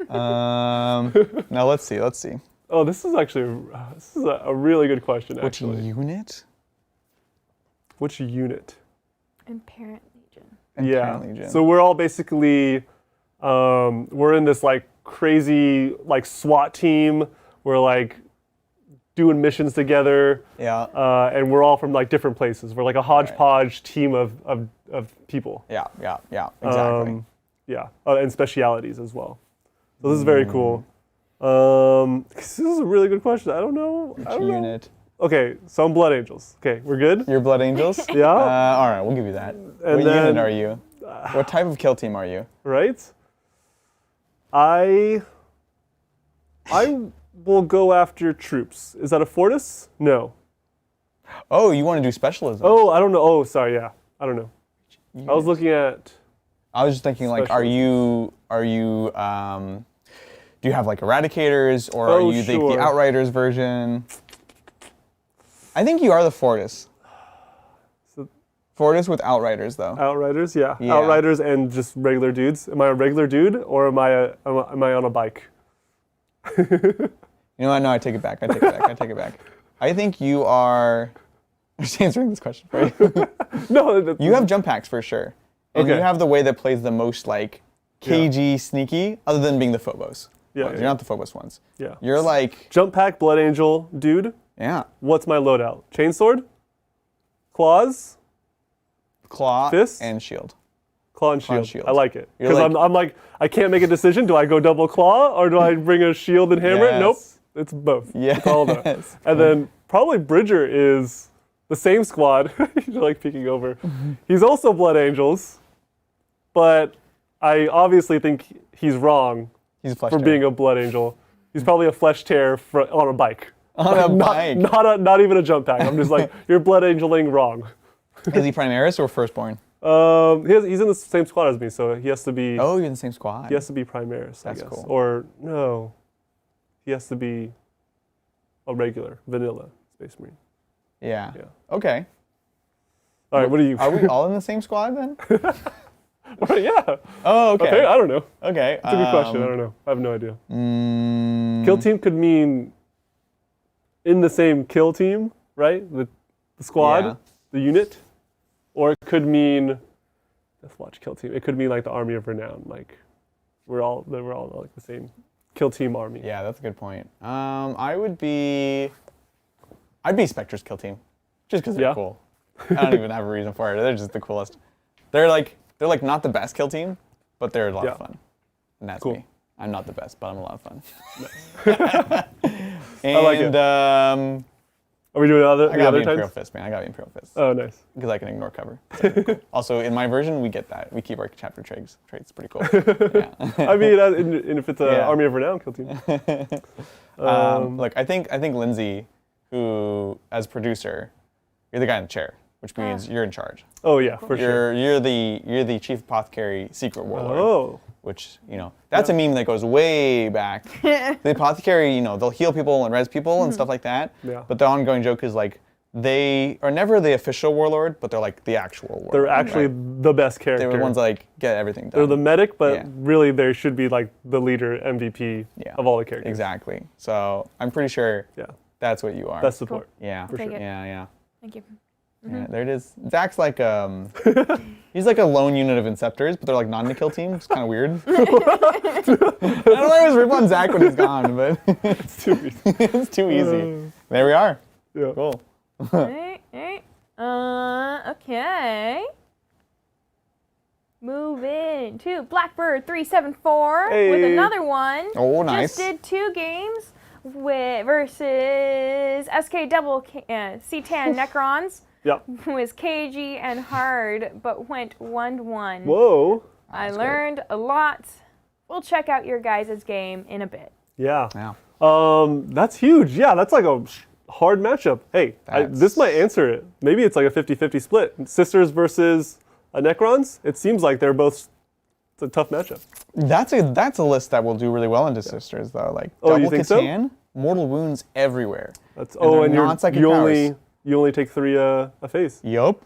Now let's see. Oh, this is actually a really good question, Which actually. unit? Which unit? And Parent Legion. And Yeah. Parent Legion. So we're all basically, we're in this like crazy like SWAT team. We're like doing missions together. Yeah. And we're all from like different places. We're like a hodgepodge team of people. Yeah. Exactly. Yeah, and specialities as well. So this is very cool. This is a really good question. I don't know. Which unit? Okay, so I'm Blood Angels. Okay, we're good? You're Blood Angels? Yeah. All right, we'll give you that. What then- unit are you? What type of kill team are you? Right? I will go after troops. Is that a Fortis? No. Oh, you want to do specialism? Oh, I don't know. Oh, sorry, yeah. I don't know. I was looking at... I was just thinking, like, are you do you have like Eradicators, or are you the Outriders version? I think you are the Fortis. So- Fortis with Outriders, though. Outriders, yeah. Yeah. Outriders and just regular dudes. Am I a regular dude, or am I on a bike? You know what? No, I take it back. I take it back. I think you are... I'm just answering this question for you. No. You have jump packs for sure. And Okay. you have the way that plays the most like KG sneaky, other than being the Phobos. Yeah, You're yeah. not the Phobos ones. Yeah. You're like, Jump pack, Blood Angel, dude. yeah, What's my loadout? Chainsword? Claws? claw Fist? and shield. Claw and Claw and shield. shield. I like it. You're Because like- I'm like, I can't make a decision. Do I go double claw, or do I bring a shield and hammer it? Yes. Nope. It's both. Yes. It's all of that. And then probably Bridger is the same squad. You're like peeking over. He's also Blood Angels, but I obviously think he's wrong He's a flesh for tear. being a Blood Angel. He's probably a flesh tear on a bike. on a bike. Not even a jump pack. I'm just like, you're Blood Angeling wrong. Is he Primaris or Firstborn? He's in the same squad as me, so he has to be. Oh, you're in the same squad. He has to be Primaris, That's I guess. cool. Or no, he has to be a regular, vanilla Space Marine. Yeah. Yeah. Okay. All right, what do you? Are we all in the same squad then? Yeah. Oh, okay. Okay, I don't know. Okay. It's a good question. I don't know. I have no idea. Kill team could mean in the same kill team, right? The squad, Yeah. the unit, or it could mean let's watch kill team. It could mean like the army of renown, like we're all like the same kill team army. Yeah, that's a good point. I'd be Spectre's kill team, just because they're Yeah. cool. I don't even have a reason for it. They're just the coolest. They're like not the best kill team, but they're a lot of fun. And that's Cool. me. I'm not the best, but I'm a lot of fun. I like it. And Are we doing I the got other the Imperial times? Fist, man. I got the Imperial Fist. Oh, nice. Because I can ignore cover. So cool. Also, in my version, we get that. We keep our chapter traits. Pretty cool. Yeah. I mean, and if it's an Yeah. army of renown kill team. Look, I think Lindsay, who as producer, you're the guy in the chair, which means you're in charge. Oh yeah, for sure. You're the chief apothecary secret warlord. Oh. Which, that's a meme that goes way back. The apothecary, they'll heal people and res people and stuff like that. Yeah. But the ongoing joke is like they are never the official warlord, but they're like the actual warlord. They're actually the best character. They're the ones that like get everything done. They're the medic, but Yeah. really they should be like the leader, MVP of all the characters. Exactly. So I'm pretty sure Yeah. that's what you are. Best support. yeah. For Take sure. it. Yeah. Thank you. Yeah, there it is. Zach's like he's like a lone unit of Inceptors, but they're like not in the kill team. It's kind of weird. I don't always rip on Zach when he's gone, but It's too easy. it's too easy. There we are. Yeah. Cool. Alright. Okay. Moving to Blackbird 374 Hey. with another one. Oh, nice. Just did 2 games versus SK Double C10 Necrons. Yeah. Was cagey and hard, but went 1-1. Whoa. I learned a lot. We'll check out your guys' game in a bit. Yeah. Yeah. That's huge. Yeah, that's like a hard matchup. Hey, this might answer it. Maybe it's like a 50-50 split. Sisters versus Necrons. It seems like they're both. It's a tough matchup. That's a list that will do really well into Sisters though. Like Oh, you double think so? Catan, mortal wounds everywhere. That's they're and non-psychic you powers. only take 3 a phase. Yup.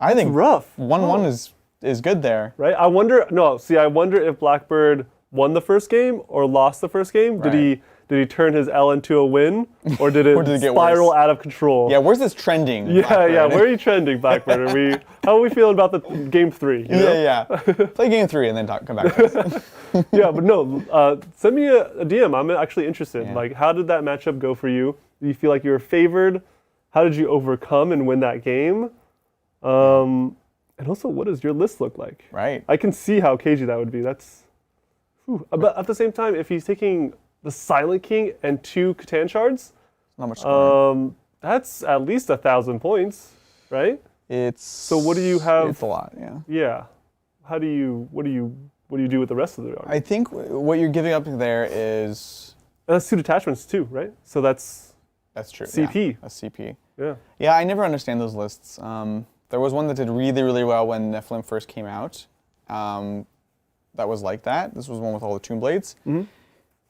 I think Rough. 1-1 is good there. Right? I wonder if Blackbird won the first game or lost the first game. Right. Did he turn his L into a win, or did it, Or did it get spiral worse? out of control? Yeah, where's this trending? Yeah, Blackbird? yeah. Where are you trending, Blackbird? How are we feeling about the game 3? you know? Yeah. Play game 3 and then come back to us. Yeah, but no. Send me a DM. I'm actually interested. Yeah. Like, how did that matchup go for you? Do you feel like you were favored? How did you overcome and win that game? And also, what does your list look like? Right. I can see how cagey that would be. That's. Whew. But at the same time, if he's taking the Silent King and 2 Catan shards, Not much scoring. that's at least 1,000 points, right? So what do you have? It's a lot, yeah. Yeah. What do you do with the rest of the army? I think what you're giving up there is... And that's 2 detachments too, right? So that's That's true. CP. Yeah, that's CP. yeah. Yeah, I never understand those lists. There was one that did really, really well when Nephilim first came out. That was like that. This was one with all the Tomb Blades. Mm-hmm.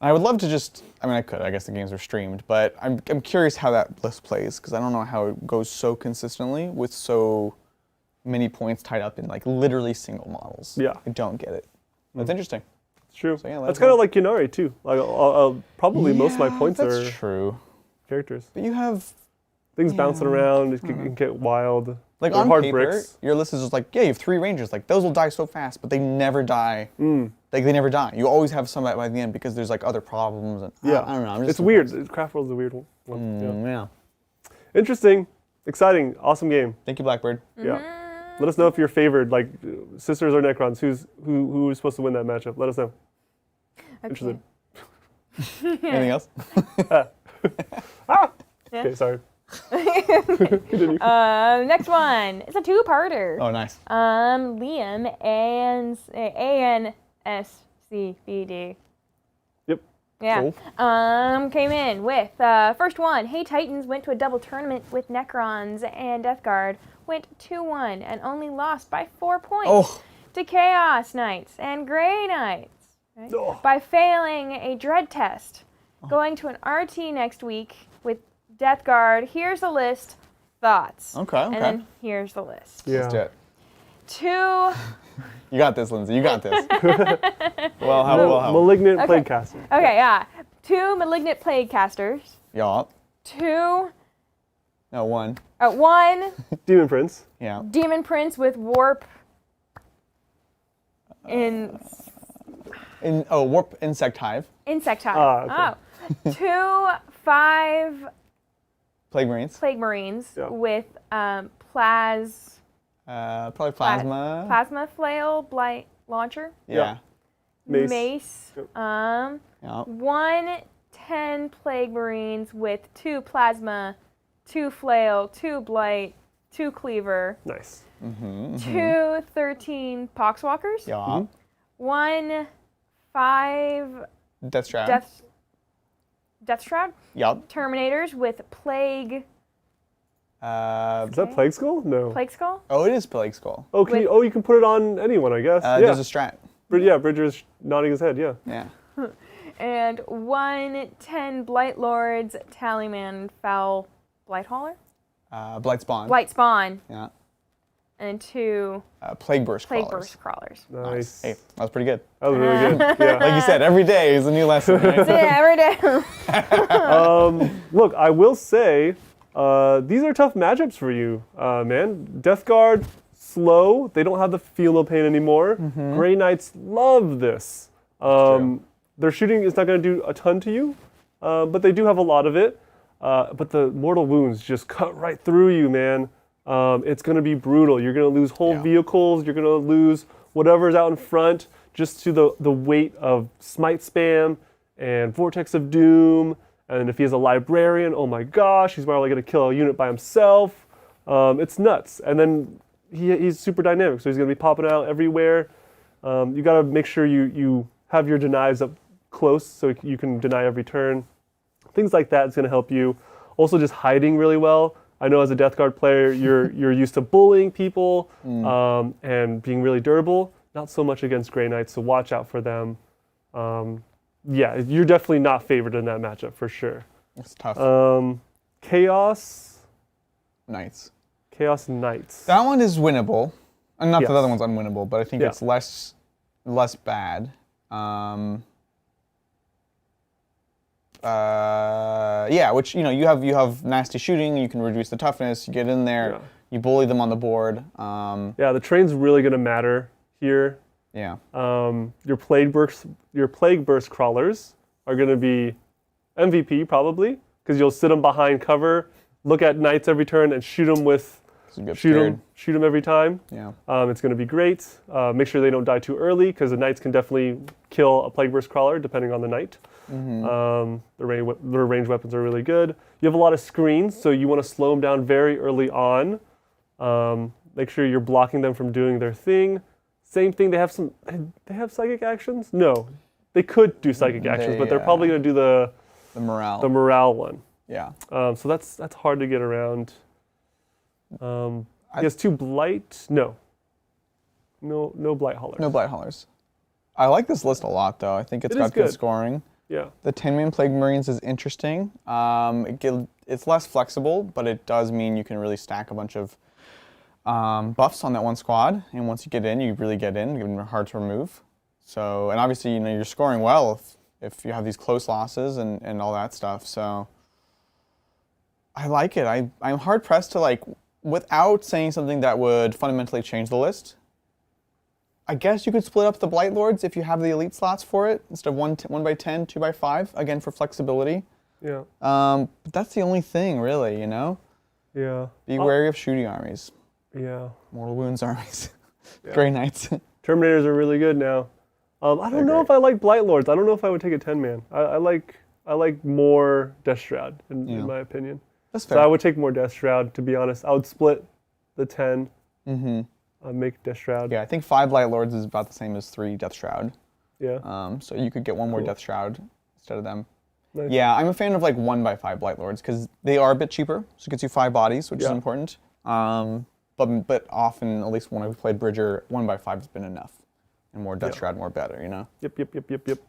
I would love to I could. I guess the games are streamed, but I'm curious how that list plays because I don't know how it goes so consistently with so many points tied up in like literally single models. Yeah. I don't get it. That's interesting. It's true. So, yeah, let that's us kind know. of like Ynnari too. Like probably most of my points that's are true. characters. But you have Things bouncing around. It can get wild. like They're on hard paper, bricks. your list is just like, yeah, you have 3 rangers. Like those will die so fast, but they never die. Like they never die. You always have some by the end because there's like other problems. And Yeah. I don't know. I'm just It's weird. Craft World's a weird one. Yeah. Yeah. Interesting, exciting, awesome game. Thank you, Blackbird. Yeah. Let us know if you're favored, like Sisters or Necrons. Who is supposed to win that matchup? Let us know. Okay. Interested. Anything else? Okay, sorry. Next one. It's a 2-parter. Oh, nice. Liam and ANSCBD. Yep. Yeah. Cool. Came in with first one. Hey Titans went to a double tournament with Necrons and Death Guard. Went 2-1 and only lost by 4 points Oh. to Chaos Knights and Grey Knights. Right? Oh. By failing a dread test. Going to an RT next week with Death Guard. Here's a list. thoughts. Okay, And okay. then here's the list. Yeah. Let's do it. 2 You got this, Lindsay. You got this. Well, how? Malignant Okay. Plague Caster. Okay, yeah. 2 malignant plague casters. Yeah. 2 No, 1. 1 Demon Prince. Yeah. demon prince with warp in Warp Insect Hive. insect hive. Ah, Oh. 2 5 Plague Marines. plague marines Yeah. with Probably Plasma. plasma flail blight launcher. Yeah. Mace. Yep. Yeah. 1 10 plague marines with 2 plasma, 2 flail, 2 blight, 2 cleaver, Nice. 2 13 poxwalkers, Yeah. 1 5 Death Shroud. death shroud Yup. terminators with plague Is that Plague Skull? No. plague skull. Oh, it is Plague Skull. Oh, you can put it on anyone, I guess. Yeah. There's a strat. Bridger's nodding his head, yeah. Yeah. And 1 10 blight lords, tallyman, foul, blight hauler, Blight Spawn. blight spawn, Yeah. and 2 Plague Burst plague Crawlers. burst crawlers. Nice. Hey, that was pretty good. That was really good. Yeah. Like you said, every day is a new lesson. Right? Yeah, every day. Look, I will say, these are tough matchups for you, man. Death Guard, slow. They don't have the feel no pain anymore. Grey Knights love this. Their shooting is not going to do a ton to you, but they do have a lot of it. But the mortal wounds just cut right through you, man. It's going to be brutal. You're going to lose whole vehicles. You're going to lose whatever's out in front just to the weight of Smite Spam and Vortex of Doom. And if he has a librarian, oh my gosh, he's probably going to kill a unit by himself. It's nuts. And then he's super dynamic, so he's going to be popping out everywhere. You got to make sure you have your denies up close so you can deny every turn. Things like that is going to help you. Also, just hiding really well. I know as a Death Guard player, you're used to bullying people and being really durable. Not so much against Grey Knights, so watch out for them. Yeah, you're definitely not favored in that matchup for sure. It's tough. Chaos Knights. Knights. That one is winnable. And not that the Yes. other one's unwinnable, but I think Yeah. it's less bad. Yeah, which you have nasty shooting. You can reduce the toughness. You get in there. Yeah. You bully them on the board. Yeah, the train's really going to matter here. Yeah. Your Plague Burst crawlers are going to be MVP probably because you'll sit them behind cover, look at Knights every turn, and shoot them with shoot them every time. Yeah. It's going to be great. Make sure they don't die too early because the Knights can definitely kill a Plague Burst crawler depending on the Knight. The range weapons are really good. You have a lot of screens, so you want to slow them down very early on. Make sure you're blocking them from doing their thing. Same thing. They have psychic actions. No, they could do psychic actions, but they're probably going to do the morale one. Yeah. So that's hard to get around. He has 2 blight. No blight haulers. No Blight Haulers. I like this list a lot, though. I think it's got good scoring. Yeah. The 10-man Plague Marines is interesting. It's less flexible, but it does mean you can really stack a bunch of buffs on that one squad. And once you get in, you really get in. They're hard to remove. So, and obviously, you're scoring well if you have these close losses and all that stuff. So, I like it. I'm hard pressed to without saying something that would fundamentally change the list. I guess you could split up the Blight Lords if you have the elite slots for it instead of 1 by 10, 2 by 5, again for flexibility. Yeah. But that's the only thing, really, Yeah. Be wary of shooting armies. Yeah. Mortal Wounds armies. Grey Knights. Terminators are really good now. I don't know if I like Blight Lords. I don't know if I would take a 10-man. I like more Death Shroud in my opinion. That's fair. So I would take more Death Shroud, to be honest. I would split the 10. Make Death Shroud. Yeah, I think 5 Blight Lords is about the same as 3 Death Shroud. Yeah. So you could get one more Death Shroud instead of them. Nice. Yeah, I'm a fan of 1 by 5 Blight Lords because they are a bit cheaper. So it gets you 5 bodies, which is important. But often, at least when I've played Bridger, 1 by 5 has been enough. And more Death Shroud, more better, Yep.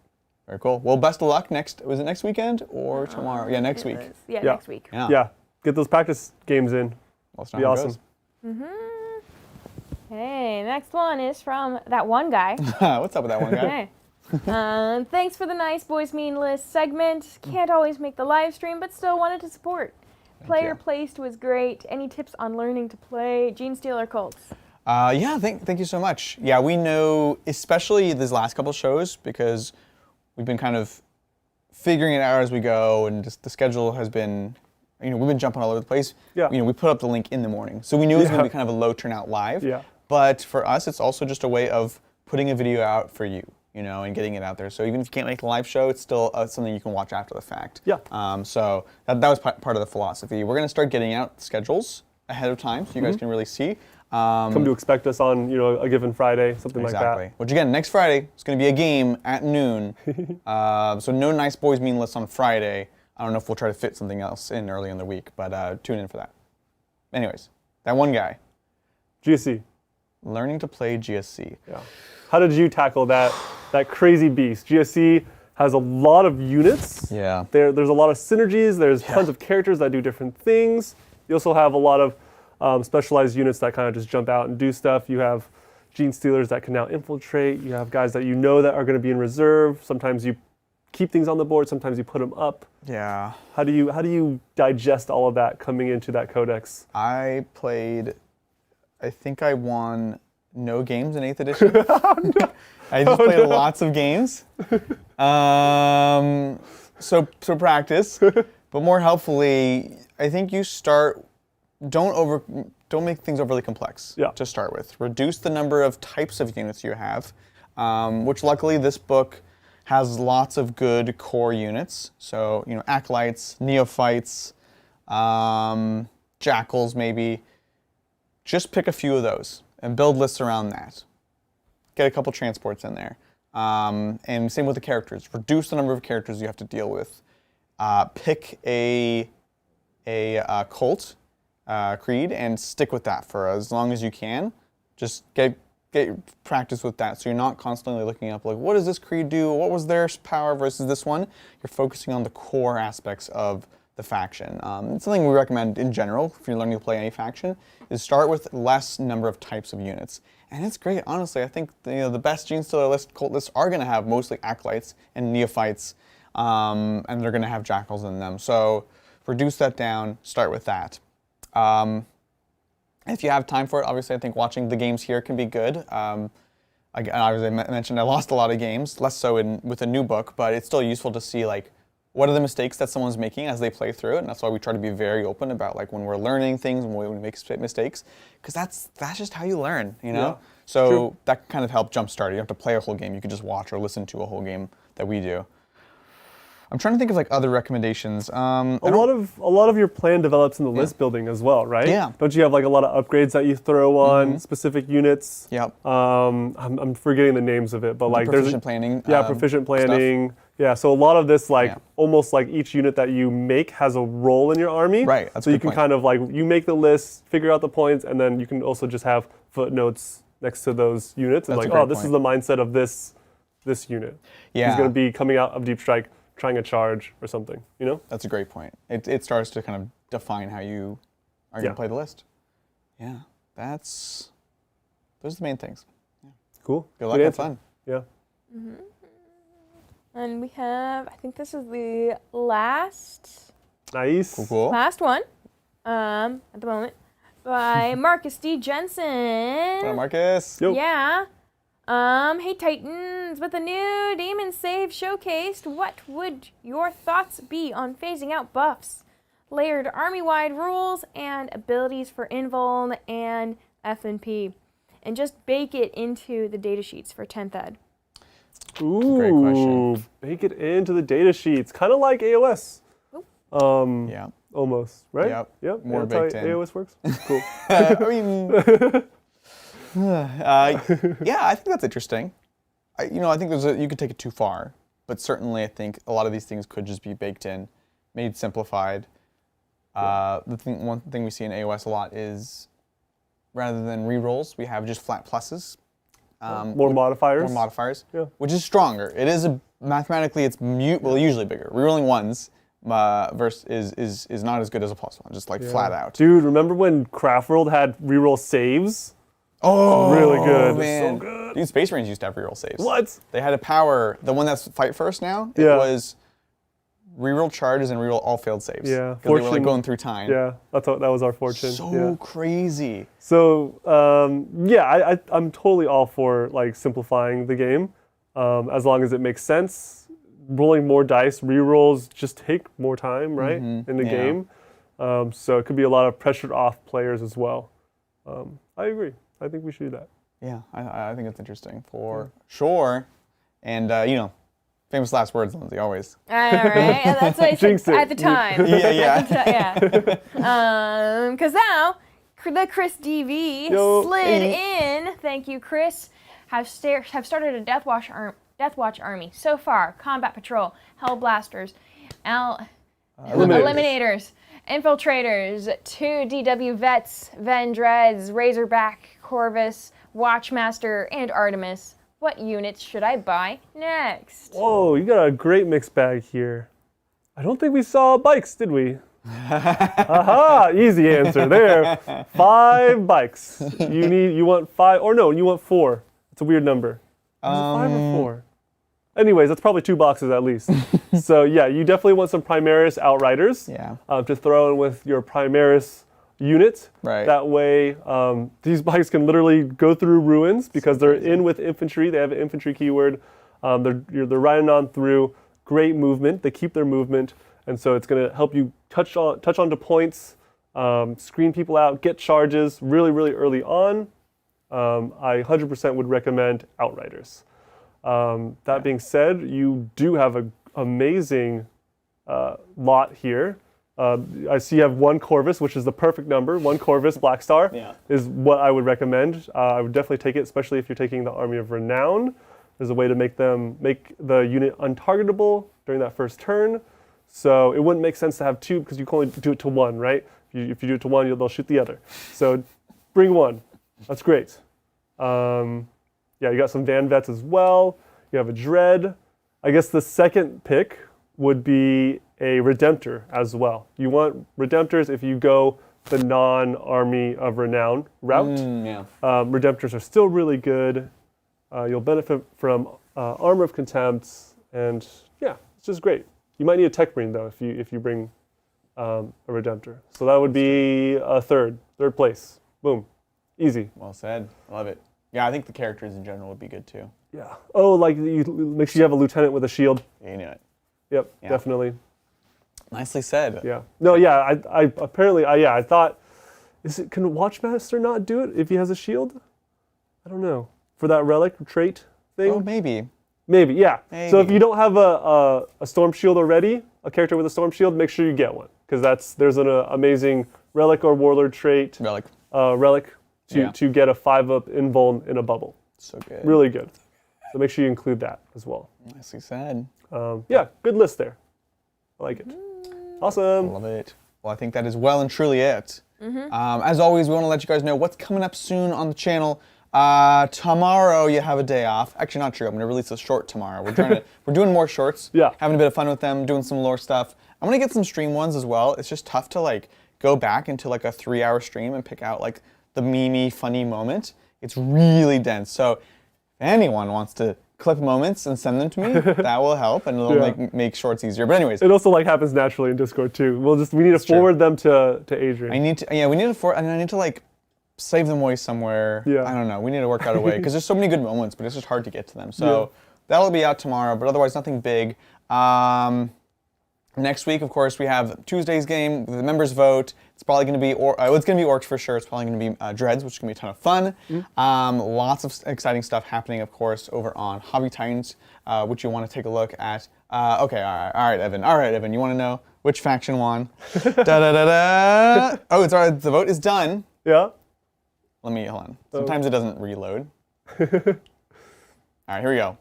Very cool. Well, best of luck was it next weekend or tomorrow? Yeah, next week. Next week. Yeah. Get those practice games in. Let us know Be how awesome. it goes. Hey, next one is from that one guy. What's up with that one guy? Hey. Thanks for the nice boys mean list segment. Can't always make the live stream, but still wanted to support. Player you. placed was great. Any tips on learning to play Gene Stealer Colts? Yeah, thank you so much. Yeah, we know, especially these last couple shows, because we've been kind of figuring it out as we go, and just the schedule has been, we've been jumping all over the place. Yeah. We put up the link in the morning, so we knew it was going to be kind of a low turnout live. Yeah. But for us, it's also just a way of putting a video out for you, and getting it out there. So even if you can't make the live show, it's still something you can watch after the fact. Yeah. So that was part of the philosophy. We're going to start getting out schedules ahead of time, so you guys can really see. Come to expect us on, a given Friday, something like Exactly. that. Which again, next Friday, it's going to be a game at noon. So no Nice Boys Mean List on Friday. I don't know if we'll try to fit something else in early in the week, but tune in for that. Anyways, that one guy, GSC. learning to play GSC. Yeah. How did you tackle that crazy beast? GSC has a lot of units. Yeah. There's a lot of synergies. There's tons of characters that do different things. You also have a lot of specialized units that kind of just jump out and do stuff. You have Gene Stealers that can now infiltrate. You have guys that that are going to be in reserve. Sometimes you keep things on the board. Sometimes you put them up. Yeah. How do you digest all of that coming into that codex? I think I won no games in 8th edition. I just played lots of games. So practice. But more helpfully, I think you start, don't make things overly complex to start with. Reduce the number of types of units you have, which luckily this book has lots of good core units. So, acolytes, neophytes, jackals maybe. Just pick a few of those and build lists around that. Get a couple transports in there. And same with the characters. Reduce the number of characters you have to deal with. Pick a cult creed and stick with that for as long as you can. Just get practice with that, so you're not constantly looking up like, what does this creed do? What was their power versus this one? You're focusing on the core aspects of the faction. It's something we recommend in general if you're learning to play any faction, is start with less number of types of units. And it's great, honestly. I think the best Gene Stealer cult lists are going to have mostly acolytes and neophytes, and they're going to have jackals in them. So reduce that down, start with that. If you have time for it, obviously I think watching the games here can be good. As I mentioned, I lost a lot of games, less so with a new book, but it's still useful to see what are the mistakes that someone's making as they play through it, and that's why we try to be very open about when we're learning things and when we make mistakes, because that's just how you learn, Yeah, So true. that kind of helped jumpstart it. You don't have to play a whole game; you can just watch or listen to a whole game that we do. I'm trying to think of other recommendations. A lot of your plan develops in the list building as well, right? Yeah. Don't you have a lot of upgrades that you throw on specific units? Yep. I'm forgetting the names of it, but there's proficient planning. Yeah, proficient planning. Yeah, so a lot of this almost each unit that you make has a role in your army. Right, that's so a you good can point. kind of you make the list, figure out the points, and then you can also just have footnotes next to those units and That's a great this is point. the mindset of this unit. Yeah. He's going to be coming out of Deep Strike trying a charge or something, That's a great point. It starts to kind of define how you are going to play the list. Yeah, those are the main things. Cool. Good luck, Good have answer. fun. Yeah. And we have, I think this is the last Nice. Cool. last one at the moment by Marcus D. Jensen. What up, Marcus? Yo. Yeah. Hey Titans, with the new Demon Save showcased, what would your thoughts be on phasing out buffs, layered army-wide rules, and abilities for invuln and F&P, and just bake it into the datasheets for 10th ed? Ooh, Great question. Bake it into the data sheets, kind of like AOS. Yeah. Almost, right? Yep. More That's how baked in. AOS works. Cool. I mean, yeah, I think that's interesting. I think you could take it too far, but certainly I think a lot of these things could just be baked in, made simplified. One thing we see in AOS a lot is rather than rerolls, we have just flat pluses. More modifiers. More modifiers, Yeah. which is stronger. It is mathematically, it's usually bigger. Rerolling ones is not as good as a +1, just like flat out. Dude, remember when Craft World had reroll saves? Oh, really good. Man. So good. Dude, Space Marines used to have reroll saves. What? They had a power, the one that's Fight First now, it Yeah. was reroll charges and reroll all failed saves. Yeah. Because they were like going through time. Yeah, that was our fortune. So crazy. So I'm totally all for like simplifying the game, as long as it makes sense. Rolling more dice, rerolls just take more time, right, in the game. So it could be a lot of pressured off players as well. I agree. I think we should do that. Yeah, I think it's interesting for sure. And famous last words, Lindsay, always. All right, that's what I Jinx said it. at the time. Yeah. Because now, the Chris DV Yo. slid in. Thank you, Chris. Have started a Deathwatch army so far. Combat Patrol, Hellblasters, Eliminators, Infiltrators, 2 DW Vets, Vendreads, Razorback, Corvus, Watchmaster, and Artemis. What units should I buy next? Whoa, you got a great mixed bag here. I don't think we saw bikes, did we? Aha, easy answer there. 5 bikes. You want 5, or no, you want 4. It's a weird number. Is it 5 or 4? Anyways, that's probably 2 boxes at least. So yeah, you definitely want some Primaris Outriders to throw in with your Primaris unit. Right. That way, these bikes can literally go through ruins because they're in with infantry. They have an infantry keyword. They're riding on through. Great movement. They keep their movement, and so it's going to help you touch onto points, screen people out, get charges really, really early on. I 100% would recommend Outriders. That being said, you do have an amazing lot here. I see you have 1 Corvus, which is the perfect number. 1 Corvus Black Star is what I would recommend. I would definitely take it, especially if you're taking the Army of Renown. There's a way to make the unit untargetable during that first turn. So it wouldn't make sense to have 2 because you can only do it to 1, right? If you do it to 1, they'll shoot the other. So bring 1. That's great. You got some Van Vets as well. You have a Dread. I guess the second pick would be a Redemptor as well. You want Redemptors if you go the non-Army of Renown route. Redemptors are still really good. You'll benefit from Armor of Contempt, and yeah, it's just great. You might need a Tech Marine though if you bring a Redemptor. So that would be a third place. Boom, easy. Well said. Love it. Yeah, I think the characters in general would be good too. Yeah. Oh, like you make sure you have a lieutenant with a shield. You know it. Yep, definitely. Nicely said. Yeah. No, yeah. I thought, can Watchmaster not do it if he has a shield? I don't know. For that relic trait thing. Oh, maybe. Maybe, yeah. Maybe. So if you don't have a storm shield already, a character with a storm shield, make sure you get one because there's an amazing relic or warlord trait. Relic. Relic to get a 5-up invuln in a bubble. So good. Really good. So make sure you include that as well. Nicely said. Yeah, good list there. I like it. Awesome. Love it. Well, I think that is well and truly it. As always, we want to let you guys know what's coming up soon on the channel. Tomorrow you have a day off. Actually, not true. I'm going to release a short tomorrow. We're doing more shorts. Yeah. Having a bit of fun with them, doing some lore stuff. I'm going to get some stream ones as well. It's just tough to like go back into like a 3-hour stream and pick out like the memey, funny moment. It's really dense. So if anyone wants to clip moments and send them to me, that will help, and it'll make shorts easier. But anyways, it also like happens naturally in Discord too. We need to forward them to Adrian. we need to and I need to like save them away somewhere. Yeah. I don't know. We need to work out a way because there's so many good moments, but it's just hard to get to them. So that'll be out tomorrow, but otherwise nothing big. Next week, of course, we have Tuesday's game, the members vote. It's probably going to be, it's going to be Orcs for sure. It's probably going to be Dreads, which is going to be a ton of fun. Lots of exciting stuff happening, of course, over on Hobby Titans, which you want to take a look at. Okay, all right, Evan. You want to know which faction won? Da-da-da-da. Oh, it's all right. The vote is done. Yeah. Hold on. Sometimes it doesn't reload. All right, here we go.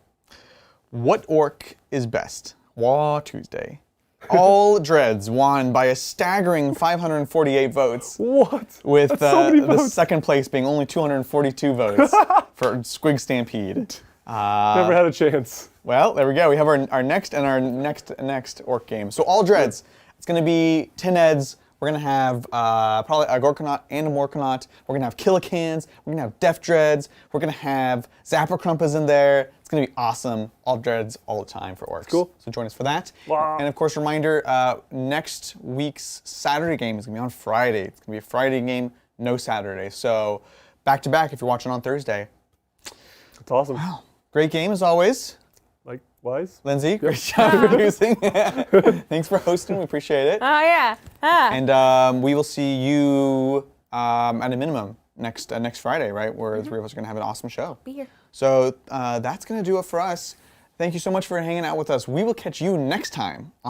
What orc is best? Waw Tuesday. All Dreads won by a staggering 548 votes. What? With That's so many the votes. second place being only 242 votes for Squig Stampede. Never had a chance. Well, there we go. We have our next and our next orc game. So all dreads. It's going to be 10 Eds. We're going to have probably a Gorkanaut and a Morkanaut. We're going to have Killikans. We're going to have Def Dreads. We're going to have Zapperkrumpas in there. It's going to be awesome. All dreads all the time for orcs. Cool. So join us for that. Wow. And of course, reminder, next week's Saturday game is going to be on Friday. It's going to be a Friday game, no Saturday. So back to back if you're watching on Thursday. It's awesome. Wow. Great game as always. Likewise. Lindsay, great job producing. Thanks for hosting. We appreciate it. Oh, yeah. Ah. And we will see you at a minimum next Friday, right? Where the three of us are going to have an awesome show. Be here. So that's going to do it for us. Thank you so much for hanging out with us. We will catch you next time